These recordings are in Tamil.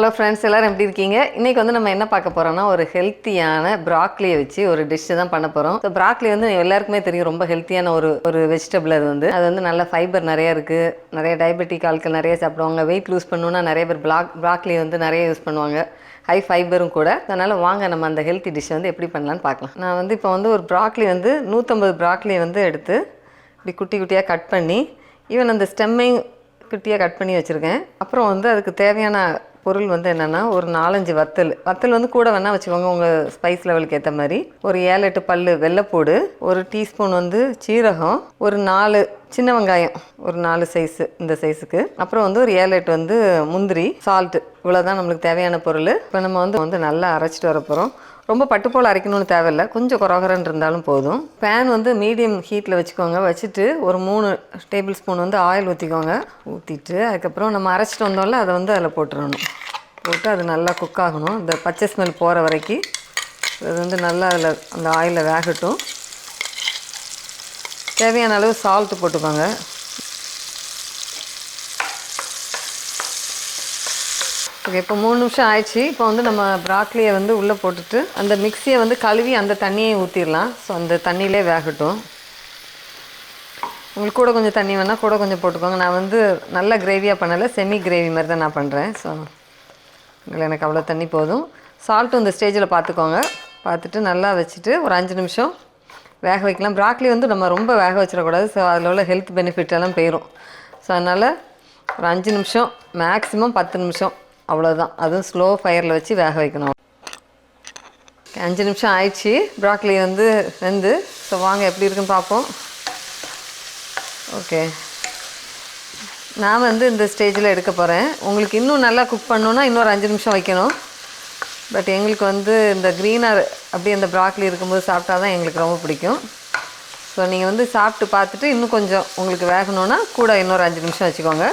ஹலோ ஃப்ரெண்ட்ஸ், எல்லோரும் எப்படி இருக்கீங்க? இன்றைக்கி வந்து நம்ம என்ன பார்க்க போகிறோம்னா, ஒரு ஹெல்த்தியான ப்ராக்லியை வச்சு ஒரு டிஷ்ஷு தான் பண்ண போகிறோம். ஸோ ப்ராக்லி வந்து எல்லாருக்குமே தெரியும், ரொம்ப ஹெல்த்தியான ஒரு வெஜிடபிள். அது வந்து நல்ல ஃபைபர் நிறையா இருக்குது. நிறைய டயபெட்டிக் ஆட்கள் நிறைய சாப்பிடுவாங்க. வெயிட் லூஸ் பண்ணணுன்னா நிறைய பேர் ப்ராக்லி வந்து நிறைய யூஸ் பண்ணுவாங்க. ஹை ஃபைபரும் கூட. அதனால் வாங்க நம்ம அந்த ஹெல்த்தி டிஷ் வந்து எப்படி பண்ணலான்னு பார்க்கலாம். நான் வந்து இப்போ வந்து ஒரு ப்ராக்லி வந்து 150 ப்ராக்லி வந்து எடுத்து இப்படி குட்டி குட்டியாக கட் பண்ணி, ஈவன் அந்த ஸ்டெம்மையும் குட்டியாக கட் பண்ணி வச்சுருக்கேன். அப்புறம் வந்து அதுக்கு தேவையான பொருள் வந்து என்னென்னா, ஒரு 4-5 வத்தல் வந்து கூட வேணால் வச்சுக்கோங்க, உங்கள் ஸ்பைஸ் லெவலுக்கு ஏற்ற மாதிரி. ஒரு 7-8 பல் வெள்ளைப்பூடு, ஒரு டீஸ்பூன் வந்து சீரகம், ஒரு 4 சின்ன வெங்காயம், ஒரு 4 சைஸு, இந்த சைஸுக்கு. அப்புறம் வந்து ஒரு 7-8 வந்து முந்திரி, சால்ட்டு. இவ்வளோதான் நம்மளுக்கு தேவையான பொருள். இப்போ நம்ம வந்து நல்லா அரைச்சிட்டு வர போகிறோம். ரொம்ப பட்டு போல் அரைக்கணும்னு தேவையில்லை, கொஞ்சம் கொரகரன்னு இருந்தாலும் போதும். பேன் வந்து மீடியம் ஹீட்டில் வச்சுக்கோங்க. வச்சுட்டு ஒரு 3 டேபிள் ஸ்பூன் வந்து ஆயில் ஊற்றிக்கோங்க. ஊற்றிட்டு அதுக்கப்புறம் நம்ம அரைச்சிட்டு வந்தோம்ல, அதை வந்து அதில் போட்டுடணும். போட்டு அது நல்லா குக் ஆகணும். இந்த பச்சை ஸ்மெல் போகிற வரைக்கும் அது வந்து நல்லா அதில் அந்த ஆயிலில் வேகட்டும். தேவையான அளவு சால்ட்டு போட்டுக்கோங்க. ஓகே, இப்போ 3 நிமிஷம் ஆயிடுச்சு. இப்போ வந்து நம்ம ப்ராக்லியை வந்து உள்ளே போட்டுட்டு அந்த மிக்ஸியை வந்து கழுவி அந்த தண்ணியை ஊற்றிடலாம். ஸோ அந்த தண்ணியிலே வேகட்டும். உங்களுக்கு கூட கொஞ்சம் தண்ணி வேணால் கூட கொஞ்சம் போட்டுக்கோங்க. நான் வந்து நல்ல கிரேவியாக பண்ணலை, செமி கிரேவி மாதிரி தான் நான் பண்ணுறேன். ஸோ எனக்கு அவ்வளோ தண்ணி போதும். சால்ட்டும் இந்த ஸ்டேஜில் பார்த்துக்கோங்க. பார்த்துட்டு நல்லா வச்சுட்டு ஒரு 5 நிமிஷம் வேக வைக்கலாம். ப்ராக்லி வந்து நம்ம ரொம்ப வேக வச்சிடக்கூடாது. ஸோ அதில் உள்ள ஹெல்த் பெனிஃபிட் எல்லாம் போயிடும். ஸோ அதனால் ஒரு 5 நிமிஷம், மேக்ஸிமம் 10 நிமிஷம், அவ்வளோதான். அதுவும் ஸ்லோ ஃபயரில் வச்சு வேக வைக்கணும். 5 நிமிஷம் ஆயிடுச்சு. ப்ராக்லி வந்து வெந்து. ஸோ வாங்க எப்படி இருக்குன்னு பார்ப்போம். ஓகே, நான் வந்து இந்த ஸ்டேஜில் எடுக்க போகிறேன். உங்களுக்கு இன்னும் நல்லா குக் பண்ணணுன்னா இன்னொரு 5 நிமிஷம் வைக்கணும். பட் எங்களுக்கு வந்து இந்த க்ரீனாக அப்படி அந்த ப்ராக்லி இருக்கும்போது சாப்பிட்டா தான் எங்களுக்கு ரொம்ப பிடிக்கும். ஸோ நீங்கள் வந்து சாப்பிட்டு பார்த்துட்டு இன்னும் கொஞ்சம் உங்களுக்கு வேகணுன்னா கூட இன்னொரு 5 நிமிஷம் வச்சுக்கோங்க.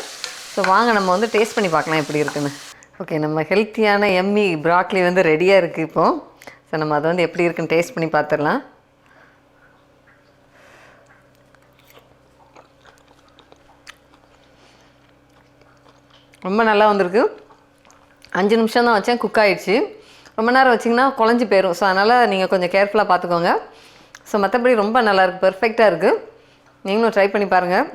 ஸோ வாங்க நம்ம வந்து டேஸ்ட் பண்ணி பார்க்கலாம் எப்படி இருக்குன்னு. ஓகே, நம்ம ஹெல்த்தியான எம்மி ப்ராக்லி வந்து ரெடியாக இருக்குது இப்போது. ஸோ நம்ம அதை வந்து எப்படி இருக்குன்னு டேஸ்ட் பண்ணி பார்த்துடலாம். ரொம்ப நல்லா வந்திருக்கு. 5 நிமிஷம் தான் வச்சேன், குக் ஆகிடுச்சு. ரொம்ப நேரம் வச்சிங்கன்னா குழஞ்சி போயிடும். ஸோ அதனால் நீங்கள் கொஞ்சம் கேர்ஃபுல்லாக பார்த்துக்கோங்க. ஸோ மற்றபடி ரொம்ப நல்லாயிருக்கு, பெர்ஃபெக்டாக இருக்குது. நீங்களும் ட்ரை பண்ணி பாருங்கள்.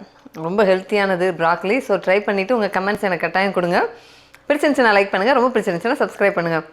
ரொம்ப ஹெல்த்தியானது ப்ராக்லி. ஸோ ட்ரை பண்ணிவிட்டு உங்கள் கமெண்ட்ஸ் எனக்கு கட்டாயம் கொடுங்க. பிடிச்சிருந்துச்சுன்னா லைக் பண்ணுங்கள், ரொம்ப பிடிச்சிருந்துச்சுன்னா சப்ஸ்கிரைப் பண்ணுங்கள்.